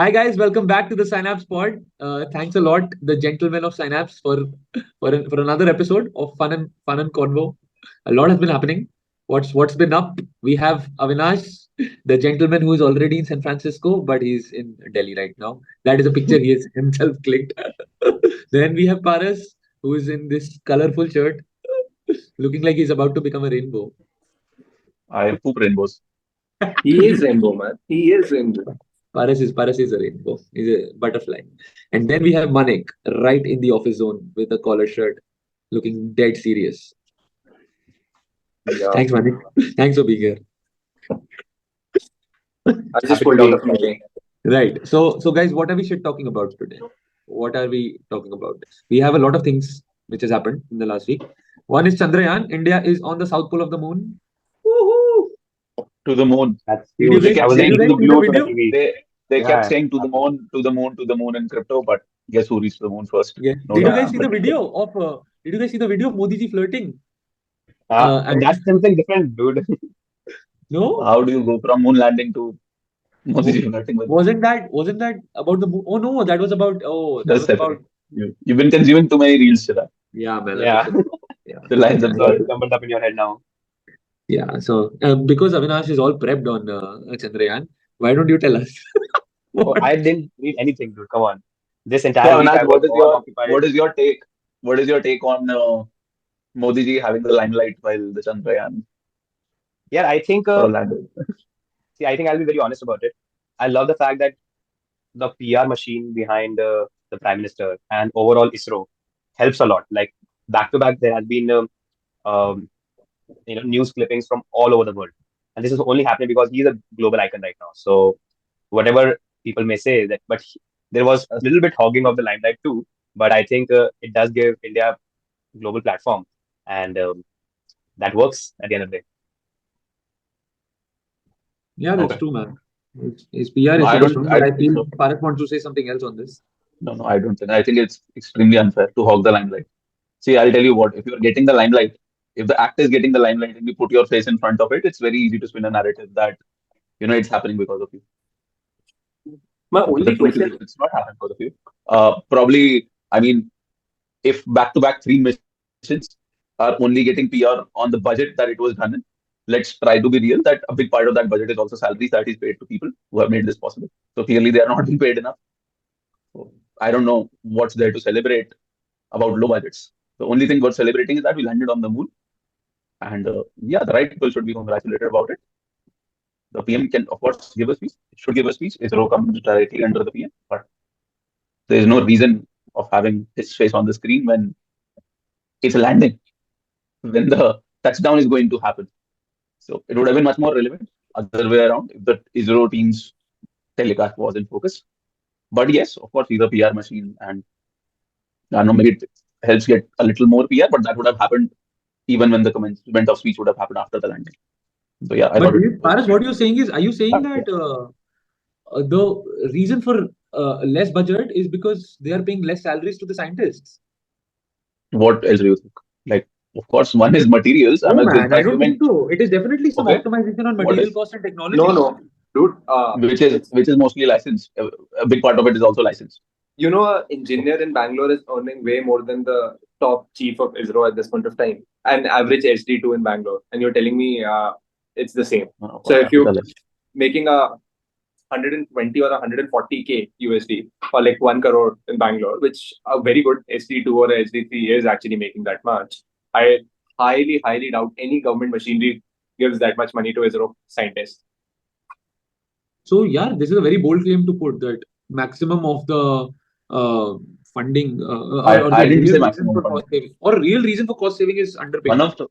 Hi guys, welcome back to the Synapse Pod. Thanks a lot, the gentlemen of Synapse, for another episode of fun and convo. A lot has been happening. What's been up? We have Avinash, the gentleman who is already in San Francisco, but he's in Delhi right now. That is a picture he has himself clicked. Then we have Paras, who is in this colorful shirt, looking like he's about to become a rainbow. I poop rainbows. He is rainbow, man. He is rainbow. Paras is a rainbow. He's a butterfly. And then we have Manik right in the office zone with a collar shirt, looking dead serious. Yeah. Thanks, Manik. Thanks for being here. I just Happy to pulled be out the here. Friday. Right. So guys, what are we talking about today? What are we talking about? We have a lot of things which has happened in the last week. One is Chandrayaan. India is on the south pole of the moon. Woohoo! To the moon. That's Did you huge. They guys I kept was did you saying reading guys the see the news on the video? TV. they kept Yeah, saying to the happened. moon, to the moon, to the moon in crypto, but guess who reached the moon first? Yeah. No Did you doubt. guys Yeah. see But the video of Did you guys see the video of Modi ji flirting? And That's something different, dude. no, how do you go from moon landing to Modi w- ji flirting with wasn't that about the moon? Oh no, that that's was about separate. You've been consuming too many reels to that. yeah, man. Yeah, Yeah, The lines yeah, have it's all blurred. jumbled up in your head now. yeah. So because Avinash is all prepped on Chandrayaan, why don't you tell us Oh, what? I didn't read anything, dude. Come on. This So entire week Avinash, I was all occupied. what is your take? What is your take on Modi ji having the limelight while the Chandrayaan Yeah, I think, landed? see, I think I'll be very honest about it. I love the fact that the PR machine behind the Prime Minister and overall ISRO helps a lot. Like back to back, there has been um, news clippings from all over the world, and this is only happening because he's a global icon right now. So whatever people may say that, but there was a little bit hogging of the limelight too. But I think it does give India a global platform, and that works at the end of the day. Yeah, that's Okay. true, man. His PR No, is I super don't. strong, I but I don't think feel so. Bharat wants to say something else on this. No, I don't think. I think it's extremely unfair to hog the limelight. See, I'll tell you what, if you're getting the limelight, if the act is getting the limelight and you put your face in front of it, it's very easy to spin a narrative that, it's happening because of you. My But the only truth is, question. it's not happening because of you. Probably, I mean, if back-to-back three missions are only getting PR on the budget that it was done in, let's try to be real that a big part of that budget is also salaries that is paid to people who have made this possible. So clearly, they are not being paid enough. So I don't know what's there to celebrate about low budgets. The only thing worth celebrating is that we landed on the moon. And yeah, the right people should be congratulated about it. The PM can, of course, give a speech. It should give a speech. ISRO comes directly under the PM. But there is no reason of having his face on the screen when it's landing, when the touchdown is going to happen. So it would have been much more relevant other way around if the ISRO team's telecast was in focus. But yes, of course, he's a PR machine. And I don't know, maybe it helps get a little more PR, but that would have happened even when the commencement of speech would have happened after the landing. So yeah, I But thought it was Paras, what you're saying is, are you saying yeah. that the reason for less budget is because they are paying less salaries to the scientists? What else do you think? Like, of course, one is materials. I'm No, man, I don't think assuming so. It is definitely some okay. optimization on What material is cost and No, technology. no, dude. It's which is mostly licensed. A big part of it is also licensed. an engineer in Bangalore is earning way more than the top chief of ISRO at this point of time, and average HD2 in Bangalore, and you're telling me it's the same. Of So course, if that is you the less. making a 120 or 140K USD or like 1 crore in Bangalore, which a very good SD2 or a SD3 is actually making that much. I highly doubt any government machinery gives that much money to ISRO scientists. So yeah, this is a very bold claim to put that maximum of the uh, funding or I the didn't real say reason maximum for funding. cost saving or real reason for cost saving is One underpayment. of the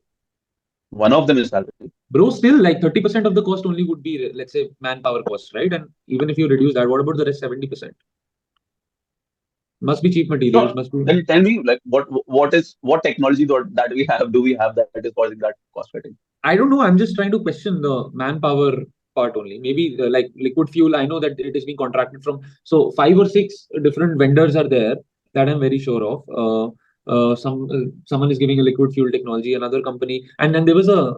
one of them is salary. Bro, still like 30% of the cost only would be, let's say, manpower costs, right? And even if you reduce that, what about the rest 70%? Must be cheap materials, So must be. then tell me, like, what technology that we have do we have that is causing that cost cutting? I don't know. I'm just trying to question the manpower part only. Maybe like liquid fuel. I know that it is being contracted from. So five or six different vendors are there that I'm very sure of. Someone is giving a liquid fuel technology, another company, and then there was a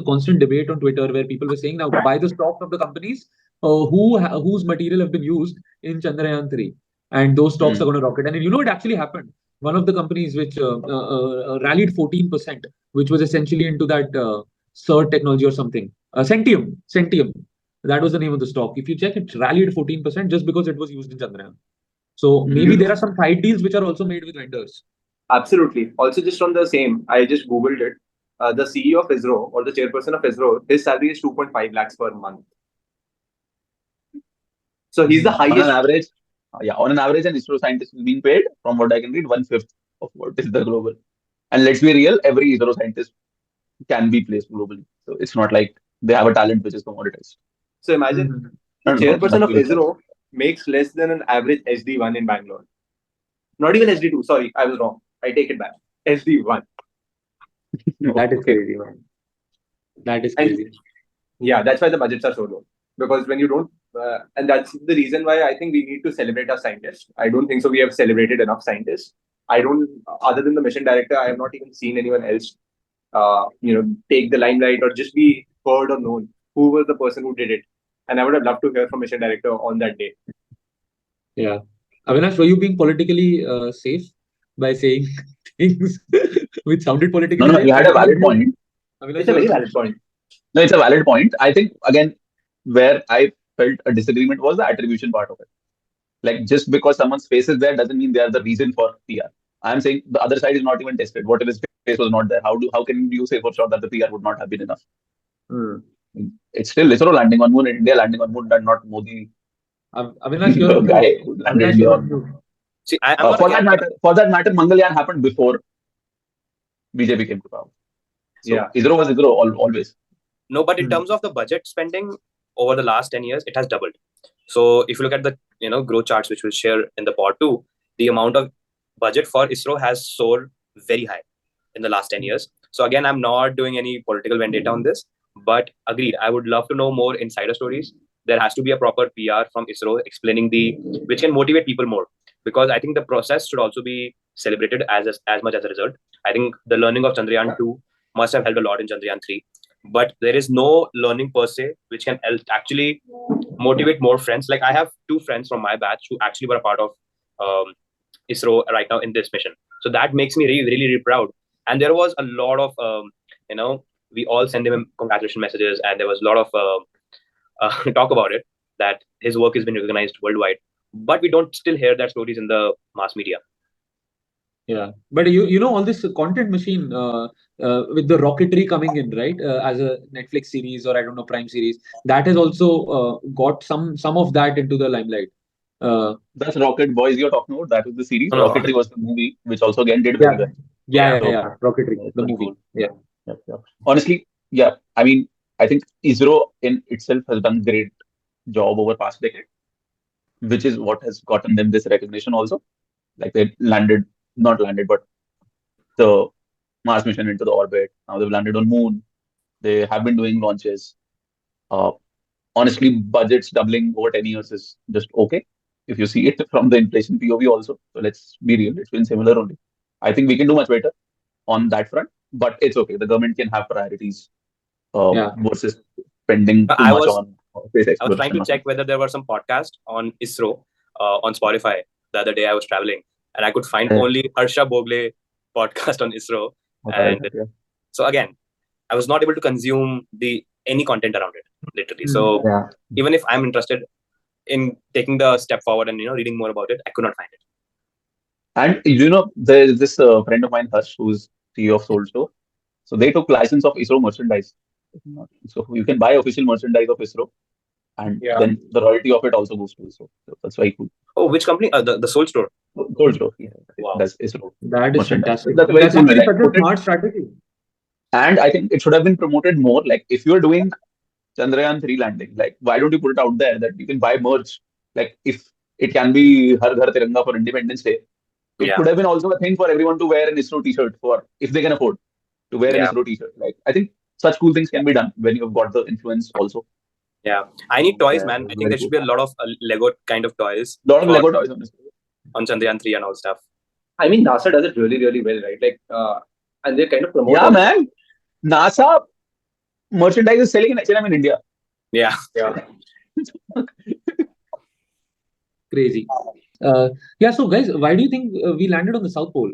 constant debate on Twitter where people were saying now buy the stocks of the companies whose material have been used in Chandrayaan 3, and those stocks are Hmm. going to rocket. And it actually happened. One of the companies which rallied 14%, which was essentially into that CERT technology or something, Centium. That was the name of the stock. If you check, it rallied 14% just because it was used in Chandrayaan. So maybe Hmm. there are some side deals which are also made with vendors. Absolutely. Also, just from the same, I just googled it. The CEO of ISRO or the chairperson of ISRO, his salary is 2.5 lakhs per month. So he's the Hmm. On an highest. average, on an average, an ISRO scientist is being paid, from what I can read, 1/5 of what is the global. And let's be real, every ISRO scientist can be placed globally. So it's not like they have a talent which is commoditized. So imagine Mhm. the No, chairperson of nothing like that. ISRO makes less than an average SD1 in Bangalore. Not even SD2. Sorry, I was wrong. I take it back. SD1. That is Okay. crazy, man. That is And crazy. yeah, that's why the budgets are so low. Because when you don't, and that's the reason why I think we need to celebrate our scientists. I don't think so. We have celebrated enough scientists. I don't, other than the mission director, I have not even seen anyone else, take the limelight or just be heard or known. Who was the person who did it? And I would have loved to hear from mission director on that day. Yeah. Avinash, were you being politically safe by saying things which sounded No, politically no, safe? you had a valid point. Avinash, It's a you very also. valid point. No, it's a valid point. I think, again, where I felt a disagreement was the attribution part of it. Like, just because someone's face is there doesn't mean they are the reason for PR. I'm saying the other side is not even tested. What if his face was not there? How can you say for sure that the PR would not have been enough? Hmm. It's still ISRO landing on moon, India landing on moon, and not Modi, Avinash, you're the on mute. guy who landed Avinash, India you're on on moon. mute. See, I'm not against. For that matter, Mangalyaan happened before BJP came to power. So Yeah. ISRO was ISRO always. No, but in Hmm. terms of the budget spending over the last 10 years, it has doubled. So if you look at the growth charts, which we'll share in the pod too, the amount of budget for ISRO has soared very high in the last 10 years. So again, I'm not doing any political vendetta on this, but agreed, I would love to know more insider stories. There has to be a proper PR from ISRO explaining which can motivate people more, because I think the process should also be celebrated as much as a result. I think the learning of Chandrayaan 2 must have helped a lot in Chandrayaan 3, but there is no learning per se which can actually motivate more friends. Like I have two friends from my batch who actually were a part of um, ISRO right now in this mission. So that makes me really, really, really proud. And there was a lot of, we all send him congratulation messages, and there was a lot of talk about it, that his work has been recognized worldwide. But we don't still hear that stories in the mass media. Yeah, but you know all this content machine with the rocketry coming in, right? As a Netflix series or I don't know Prime series, that has also got some of that into the limelight. Uh, That's Rocket Boys you're talking about. That was the series. No, no, Rocketry was the movie, which also again did yeah, very well. yeah, yeah. yeah, So yeah. Rocketry, yeah, it's the very movie. cool. Yeah, Yeah. Honestly, yeah. I mean, I think ISRO in itself has done great job over past decade, which is what has gotten them this recognition also. Like they landed, not landed, but the Mars mission into the orbit. Now they've landed on moon. They have been doing launches. Uh, Honestly, budgets doubling over 10 years is just okay if you see it from the inflation POV also. So let's be real, it's been similar only. I think we can do much better on that front, but it's okay. The government can have priorities yeah. versus spending too I much was on space I was trying exploration to or check something. whether there were some podcasts on ISRO on Spotify the other day. I was traveling, and I could find Yeah, only Harsha Bogle podcast on ISRO. correct, And yeah. so again, I was not able to consume the any content around it, literally. Hmm. So Yeah. even if I'm interested in taking the step forward and reading more about it, I could not find it. And there's this friend of mine, Harsh, who's CEO of Soul Store. So they took license of ISRO merchandise. So you can buy official merchandise of ISRO, and Yeah. then the royalty of it also goes to ISRO. So that's very cool. Oh, which company? The Soul Store. Gold Store, yeah, Wow. that's ISRO That is merchandise. fantastic. That's a very That's cool way. actually Like such a put it, smart strategy. and I think it should have been promoted more. Like if you're doing Chandrayaan 3 landing, like why don't you put it out there that you can buy merch? Like if it can be Har Ghar Tiranga for Independence Day, it Yeah, could have been also a thing for everyone to wear an ISRO t-shirt for if they can afford to wear an yeah, ISRO t-shirt. Like I think such cool things can be done when you've got the influence also. yeah. I need toys, Yeah, man. I think very there should cool. be a lot of Lego kind of toys Lot of for Lego toys on ISRO. on Chandrayaan 3 and all stuff. I mean, NASA does it really, really well, right? Like, and they kind of promote Yeah, all. man. NASA merchandise is selling in H&M in India. Yeah. Yeah. Crazy. Yeah. So guys, why do you think we landed on the South Pole?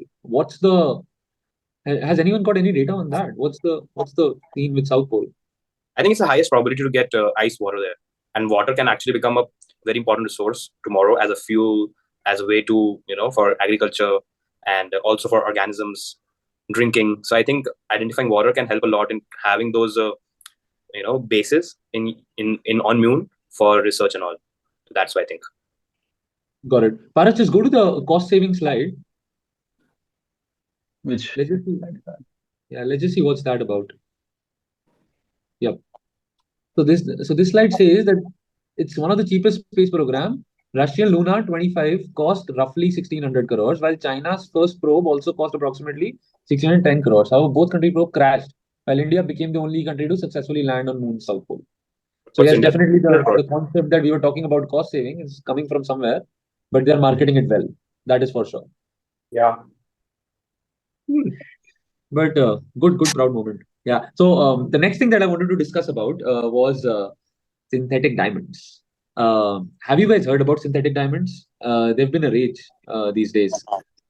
Has anyone got any data on that? What's the theme with South Pole? I think it's the highest probability to get ice water there, and water can actually become a very important resource tomorrow as a fuel, as a way to for agriculture and also for organisms drinking. So I think identifying water can help a lot in having those bases in on Moon for research and all. So that's why I think. Got it. Paras, just go to the cost saving slide. Which Let's just see. Yeah, let's just see what's that about. Yep. So this slide says that it's one of the cheapest space program. Russian Luna 25 cost roughly 1600 crores, while China's first probe also cost approximately 610 crores. However, both country probe crashed, while India became the only country to successfully land on Moon's South Pole. So What's yes, India? definitely the concept that we were talking about cost saving is coming from somewhere, but they're marketing it well. That is for sure. Yeah. But good proud moment. Yeah. So the next thing that I wanted to discuss about was synthetic diamonds. Have you guys heard about synthetic diamonds? They've been a rage these days,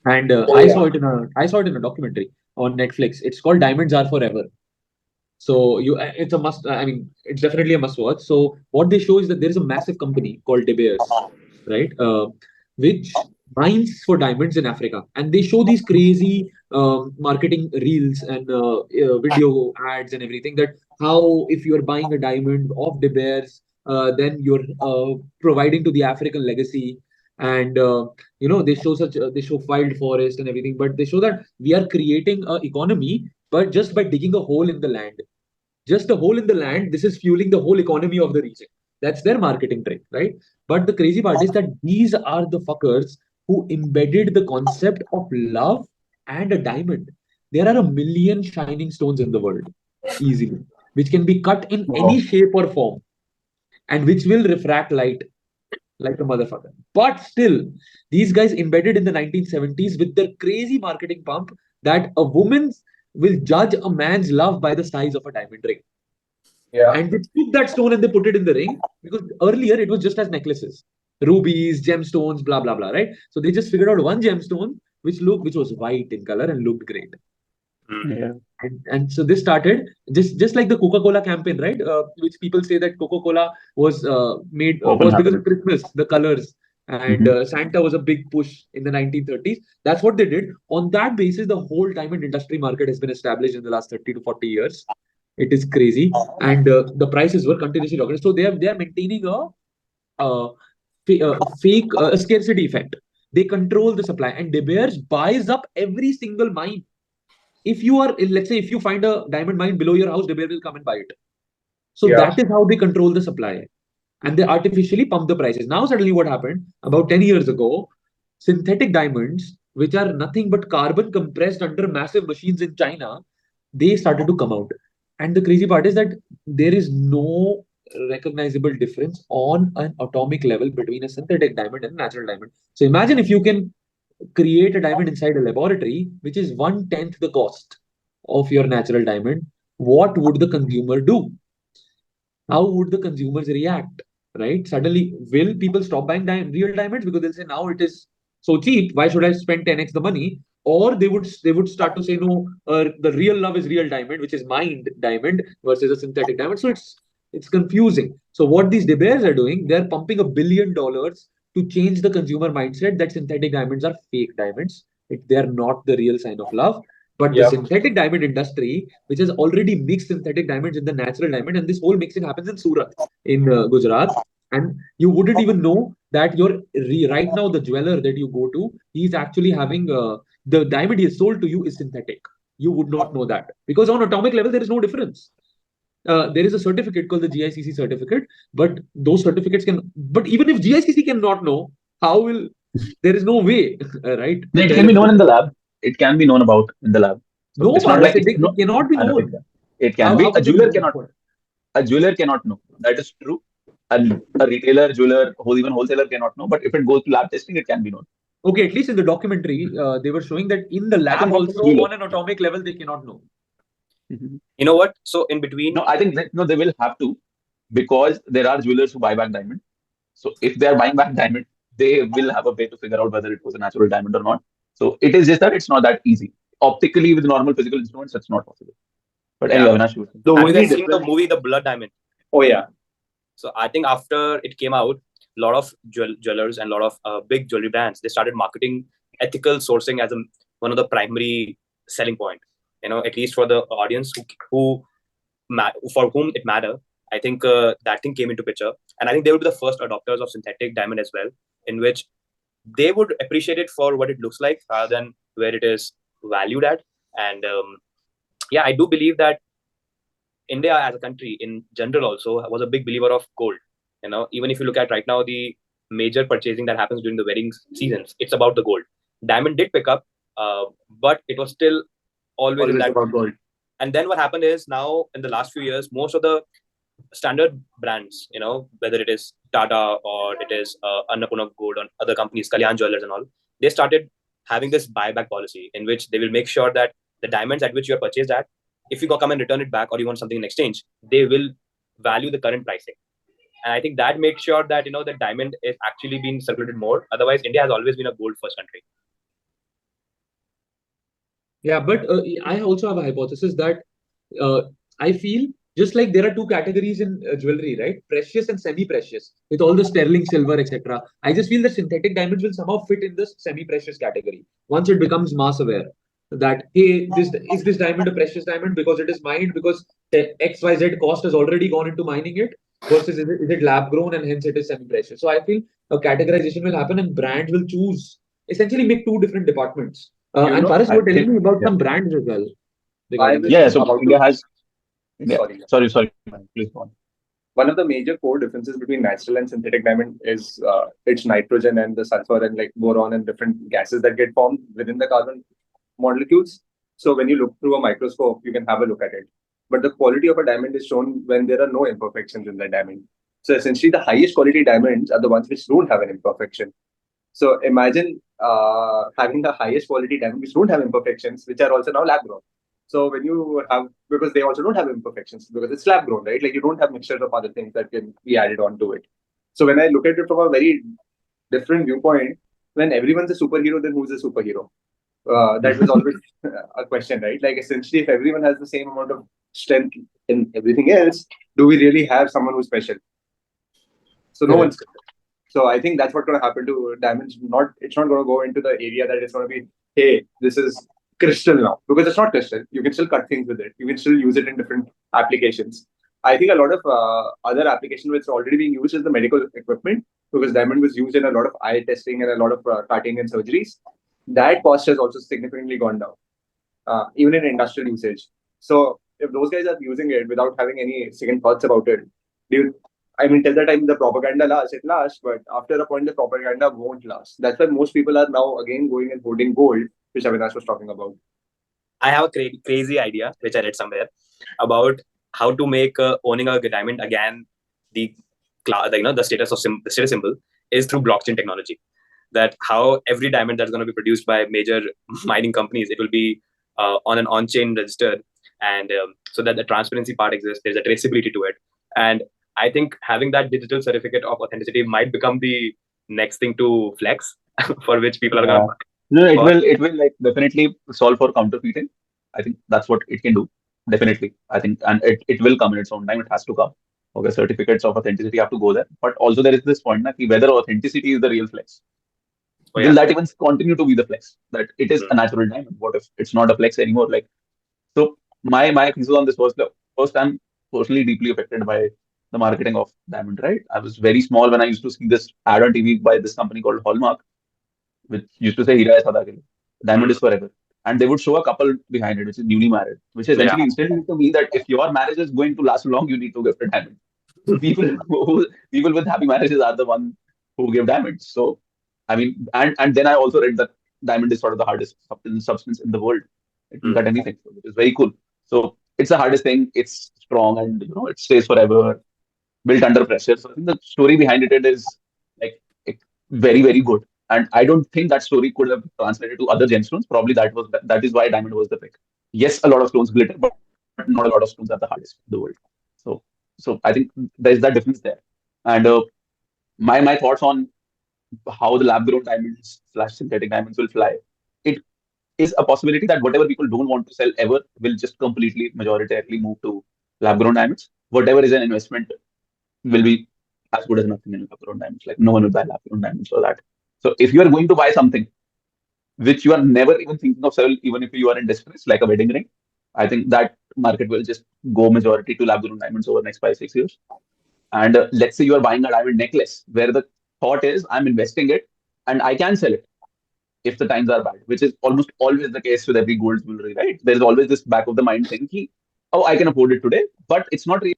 and I saw it in a documentary on Netflix. It's called Diamonds Are Forever. So it's a must. I mean, it's definitely a must watch. So what they show is that there is a massive company called De Beers, right? Which mines for diamonds in Africa, and they show these crazy marketing reels and video ads and everything. That how if you are buying a diamond of De Beers, then you're providing to the African legacy. And they show wild forest and everything, but they show that we are creating an economy, but just by digging a hole in the land. Just a hole in the land, this is fueling the whole economy of the region. That's their marketing trick, right? But the crazy part is that these are the fuckers who embedded the concept of love and a diamond. There are a million shining stones in the world, easily, which can be cut in any shape or form, and which will refract light like a motherfucker. But still, these guys embedded in the 1970s with their crazy marketing pump that a woman will judge a man's love by the size of a diamond ring. Yeah. And they took that stone and they put it in the ring, because earlier it was just as necklaces, rubies, gemstones, blah blah blah, right? So they just figured out one gemstone which was white in color and looked great. yeah. And so this started just like the Coca-Cola campaign, right? Which people say that Coca-Cola was made Open was because of happiness. Christmas, the colors, and Santa was a big push in the 1930s. That's what they did. On that basis, the whole diamond industry market has been established in the last 30 to 40 years. It is crazy, and the prices were continuously rocketing. So they are maintaining a fake scarcity effect. They control the supply, and De Beers buys up every single mine. If you are, let's say, if you find a diamond mine below your house, De Beers will come and buy it. So that is how they control the supply, and they artificially pump the prices. Now suddenly, what happened about 10 years ago? Synthetic diamonds, which are nothing but carbon compressed under massive machines in China, they started to come out. And the crazy part is that there is no recognizable difference on an atomic level between a synthetic diamond and a natural diamond. So imagine if you can create a diamond inside a laboratory, which is 1/10 the cost of your natural diamond. What would the consumer do? How would the consumers react? Right? Suddenly, will people stop buying real diamonds because they'll say now it is so cheap? Why should I spend 10x the money? Or they would start to say no, the real love is real diamond, which is mined diamond versus a synthetic diamond. So it's confusing. So what these De Beers are doing, they're pumping $1 billion to change the consumer mindset that synthetic diamonds are fake diamonds. They're not the real sign of love. But the synthetic diamond industry, which has already mixed synthetic diamonds in the natural diamond, and this whole mixing happens in Surat, in Gujarat, and you wouldn't even know that right now the jeweler that you go to, he's actually having the diamond he has sold to you is synthetic. You would not know that because on atomic level there is no difference. There is a certificate called the GICC certificate, but those certificates but even if GICC cannot know, how will there is no way, right? It can be known in the lab. It can be known about in the lab. So No, it's not like it cannot be known. It can be. A jeweler cannot. A jeweler cannot know. That is true. And a retailer, jeweler, even wholesaler cannot know. But if it goes to lab testing, it can be known. Okay, at least in the documentary, they were showing that in the lab also on an atomic level they cannot know. You know what? So in between, No, I think they will have to. because there are jewelers who buy back diamond. So if they are buying back diamond, they will have a way to figure out whether it was a natural diamond or not. So it is just that it's not that easy. Optically, with normal physical instruments, that's not possible. But Yeah. anyway, Avinash, you were saying. The Have you only guys seen the difference. movie The Blood Diamond? Oh yeah, So I think after it came out, a lot of jewelers and a lot of big jewelry brands, they started marketing ethical sourcing as one of the primary selling point. At least for the audience for whom it matter. I think that thing came into picture, and I think they would be the first adopters of synthetic diamond as well, in which they would appreciate it for what it looks like rather than where it is valued at. And yeah, I do believe that India as a country in general also was a big believer of gold. Even if you look at right now the major purchasing that happens during the wedding seasons, it's about the gold. Diamond did pick up, but it was still always in always that. about gold. And then what happened is now in the last few years, most of the standard brands, whether it is Tata or it is Annapurna Gold or other companies, Kalyan Jewelers and all, they started having this buyback policy in which they will make sure that the diamonds at which you are purchased at, if you go come and return it back or you want something in exchange, they will value the current pricing. And I think that makes sure that the diamond is actually being circulated more. Otherwise, India has always been a gold first country. Yeah, but I also have a hypothesis that I feel just like there are two categories in jewelry, right? Precious and semi-precious, with all the sterling silver, etc. I just feel that synthetic diamonds will somehow fit in this semi-precious category once it becomes mass aware. That hey, this diamond a precious diamond because it is mined because the XYZ cost has already gone into mining it versus is it lab grown and hence it is semi-precious. So I feel a categorization will happen and brands will choose essentially make two different departments. And Faris, you I were telling think, me about yeah. some brands as well I regarding was this. Yeah, so about India to. has, India, Sorry. sorry, man, please go on. One of the major core differences between natural and synthetic diamond is its nitrogen and the sulfur and like boron and different gases that get formed within the carbon molecules. So when you look through a microscope, you can have a look at it. But the quality of a diamond is shown when there are no imperfections in the diamond. So essentially, the highest quality diamonds are the ones which don't have an imperfection. So imagine having the highest quality diamond which don't have imperfections, which are also now lab grown. So when you have, because they also don't have imperfections because it's lab grown, right? Like you don't have mixtures of other things that can be added on to it. So when I look at it from a very different viewpoint, when everyone's a superhero, then who's a superhero? That was always a question, right? Like essentially, if everyone has the same amount of strength in everything else, do we really have someone who's special? So no one's special. So I think that's what's going to happen to diamonds. It's not going to go into the area that it's going to be, hey, this is crystal now, because it's not crystal. You can still cut things with it. You can still use it in different applications. I think a lot of other application which is already being used is the medical equipment, because diamond was used in a lot of eye testing and a lot of cutting and surgeries. That cost has also significantly gone down, even in industrial usage. So if those guys are using it without having any second thoughts about it, I mean, till the time the propaganda lasts, it lasts, but after a point, the propaganda won't last. That's why most people are now again going and holding gold, which Avinash was talking about. I have a crazy idea, which I read somewhere, about how to make owning a diamond again the the status of the status symbol is through blockchain technology. That how every diamond that's going to be produced by major mining companies, it will be on an on-chain register, and so that the transparency part exists. There's a traceability to it, and I think having that digital certificate of authenticity might become the next thing to flex, for which people are going Yeah. to. No, it will like definitely solve for counterfeiting. I think that's what it can do. Definitely. I think, and it will come in its own time. It has to come. Okay, certificates of authenticity have to go there. But also there is this point that whether authenticity is the real flex. Oh, Will yeah. that even continue to be the flex? That it is a natural diamond. What if it's not a flex anymore? Like, so my thesis on this was the first, I'm personally deeply affected by the marketing of diamond, right? I was very small when I used to see this ad on TV by this company called Hallmark, which used to say Hira hai sada ke liye. Diamond is forever. And they would show a couple behind it, which is newly married, which essentially instantly to mean that if your marriage is going to last long, you need to gift a diamond. So people with happy marriages are the one who give diamonds. So I mean, and then I also read that diamond is sort of the hardest substance in the world. It can cut anything, which is very cool. So it's the hardest thing. It's strong and it stays forever, built under pressure. So I think the story behind it is like very, very good. And I don't think that story could have translated to other gemstones. Probably that is why diamond was the pick. Yes, a lot of stones glitter, but not a lot of stones are the hardest in the world. So So I think there's that difference there. And my thoughts on how the lab grown diamonds slash synthetic diamonds will fly. It is a possibility that whatever people don't want to sell ever will just completely majoritarily move to lab grown diamonds. Whatever is an investment will be as good as nothing in lab grown diamonds. Like no one will buy lab grown diamonds for that. So if you are going to buy something which you are never even thinking of sell, even if you are in distress, like a wedding ring, I think that market will just go majority to lab grown diamonds over the next 5 6 years. And let's say you are buying a diamond necklace where the thought is I'm investing it and I can sell it if the times are bad, which is almost always the case with every gold jewelry, right? There is always this back of the mind thing, ki, oh, I can afford it today, but it's not really.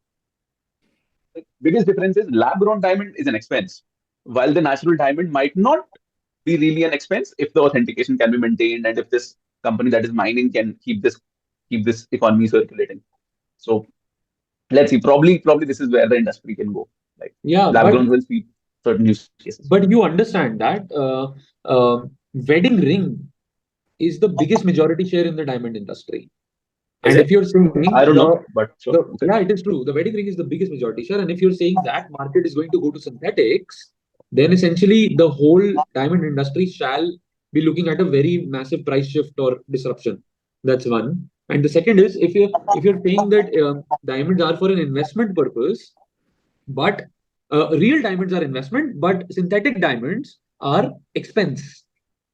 The biggest difference is lab grown diamond is an expense, while the natural diamond might not be really an expense if the authentication can be maintained and if this company that is mining can keep this economy circulating. So let's see. Probably this is where the industry can go. Like Yeah, lab grown will see certain use cases. but you understand that wedding ring is the biggest majority share in the diamond industry. Is And it? if you're saying I don't know, but sure. Okay. yeah, it is true. The wedding ring is the biggest majority share. And if you're saying that market is going to go to synthetics, then essentially the whole diamond industry shall be looking at a very massive price shift or disruption. That's one. And the second is if you're saying that diamonds are for an investment purpose, but real diamonds are investment, but synthetic diamonds are expense,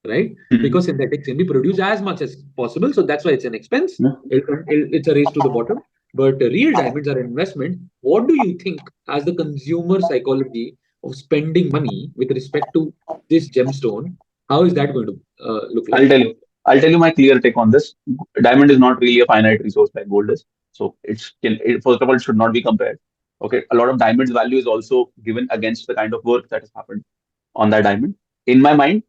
right? Mhm. Because synthetics can be produced as much as possible, so that's why it's an expense. Yeah. It's a race to the bottom. But real diamonds are investment. What do you think as the consumer psychology of spending money with respect to this gemstone? How is that going to look like? I'll tell you. I'll tell you my clear take on this. Diamond is not really a finite resource like gold is. So first of all, it should not be compared. Okay. A lot of diamond's value is also given against the kind of work that has happened on that diamond. In my mind,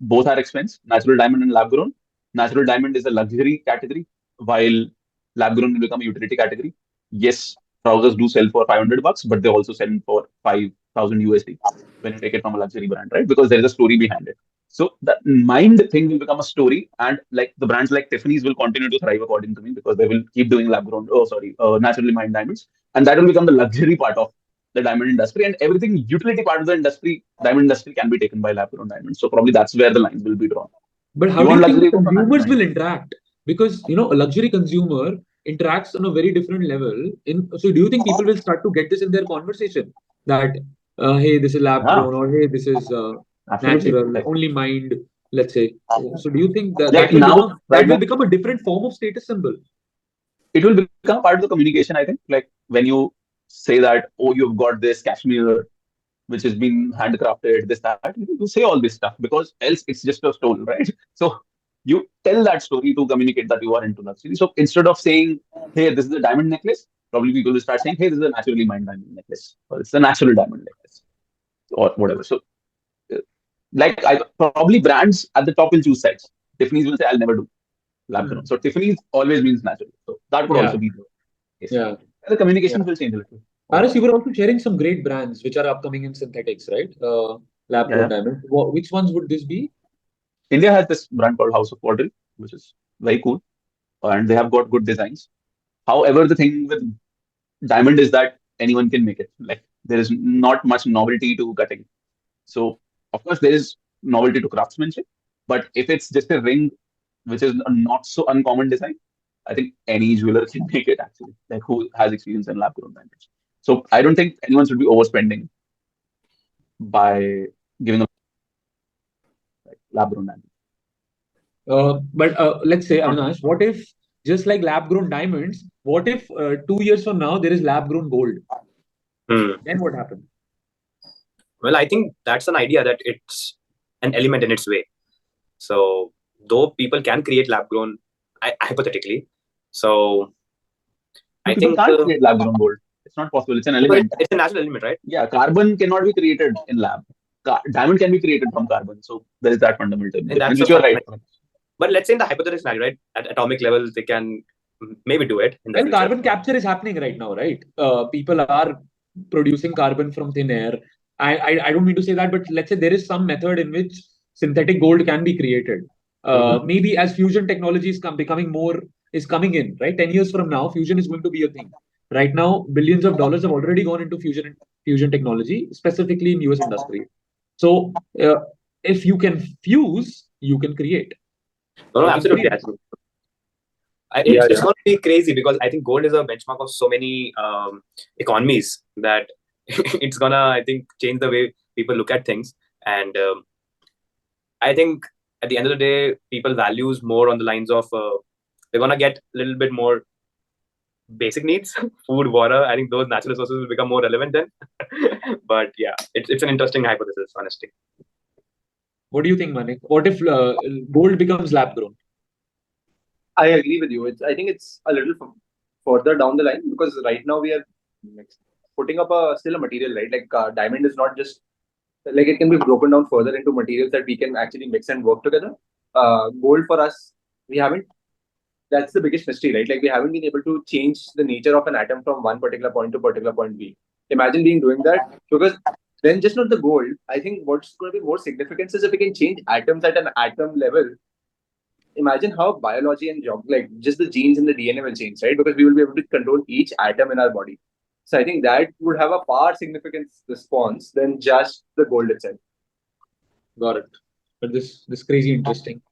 both are expense, natural diamond and lab grown. Natural diamond is a luxury category, while lab grown will become a utility category. Yes, trousers do sell for $500, but they also sell for 5,000 USD when you take it from a luxury brand, right? Because there is a story behind it. So the mind thing will become a story, and like the brands like Tiffany's will continue to thrive according to me because they will keep doing naturally mined diamonds, and that will become the luxury part of the diamond industry, and everything utility part of the industry, diamond industry can be taken by lab grown diamonds. So probably that's where the lines will be drawn. But how You do you want think the luxury? consumers will interact? Because a luxury consumer interacts on a very different level. So do you think people will start to get this in their conversation that hey, this is lab Yeah, grown, or hey, this is absolutely. natural, Like only mined, let's say. So do you think that like that will now, become right now, a different form of status symbol? it will become part of the communication. I think like when you say that, oh, you've got this cashmere which has been handcrafted, this, that. You say all this stuff because else it's just a stone, right? So you tell that story to communicate that you are into luxury. So instead of saying, hey, this is a diamond necklace, probably people will start saying, hey, this is a naturally mined diamond necklace, or it's a natural diamond necklace, or whatever. So, like, I probably brands at the top will choose sides. Tiffany's will say, I'll never do lab grown. So Tiffany's always means natural. So that could Yeah, also be the case. yeah. And the communications will change a little. Aras, you were also sharing some great brands which are upcoming in synthetics, right? Lab Yeah, grown yeah. diamond. Which ones would this be? India has this brand called House of Quadrille, which is very cool, and they have got good designs. However, the thing with diamond is that anyone can make it. Like there is not much novelty to cutting. So of course there is novelty to craftsmanship, but if it's just a ring, which is a not so uncommon design, I think any jeweler can make it actually. Like who has experience in lab grown diamonds. So I don't think anyone should be overspending by giving a like, lab grown diamond. But let's say, Avinash, what if just like lab grown diamonds, what if 2 years from now there is lab grown gold? Then what happens? Well, I think that's an idea that it's an element in its way. So though people can create lab grown, hypothetically, so I People think can't create lab grown gold. It's not possible. It's an element. it's a natural element, right? Yeah, carbon cannot be created in lab. Diamond can be created from carbon. So there is that fundamental And difference, that's which a you're right. But let's say in the hypothetical scenario, right? At atomic level, they can maybe do it in the Well, future. carbon capture is happening right now, right? People are producing carbon from thin air. I don't mean to say that, but let's say there is some method in which synthetic gold can be created. Maybe as fusion technology is coming in, right? 10 years from now, fusion is going to be a thing. Right now, billions of dollars have already gone into fusion technology, specifically in US industry. So if you can fuse, you can create. No, You can absolutely. create. It's going to be crazy because I think gold is a benchmark of so many economies that it's gonna, I think, change the way people look at things. And I think at the end of the day, people values more on the lines of they're gonna get a little bit more basic needs, food, water. I think those natural resources will become more relevant then. But yeah, it's an interesting hypothesis, honestly. What do you think, Manik? What if gold becomes lab grown? I agree with you. I think it's a little further down the line because right now we are putting up still a material, right? Like diamond is not just like it can be broken down further into materials that we can actually mix and work together. Gold for us, we haven't. That's the biggest mystery, right? Like we haven't been able to change the nature of an atom from one particular point to particular point B. Imagine doing that because then just not the gold. I think what's going to be more significant is if we can change atoms at an atom level. Imagine how biology and like just the genes and the DNA will change, right? Because we will be able to control each atom in our body. So I think that would have a far significant response than just the gold itself. Got it. But this crazy interesting.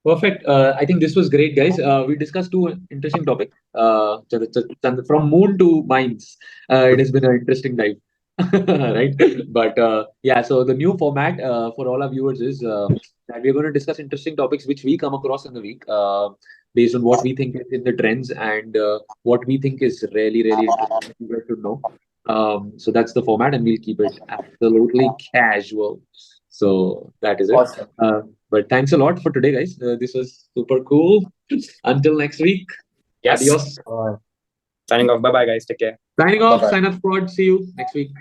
Perfect. I think this was great, guys. We discussed two interesting topics. From moon to mines. It has been an interesting dive, right? But yeah, so the new format for all our viewers is that we're going to discuss interesting topics which we come across in the week, based on what we think is in the trends and what we think is really, really interesting. You guys should know. So that's the format, and we'll keep it absolutely casual. So that is it. Awesome. But thanks a lot for today, guys. This was super cool. Until next week. Yes. Adios. Signing off. Bye bye, guys. Take care. Signing off. Bye-bye. Synapse Pod. See you next week.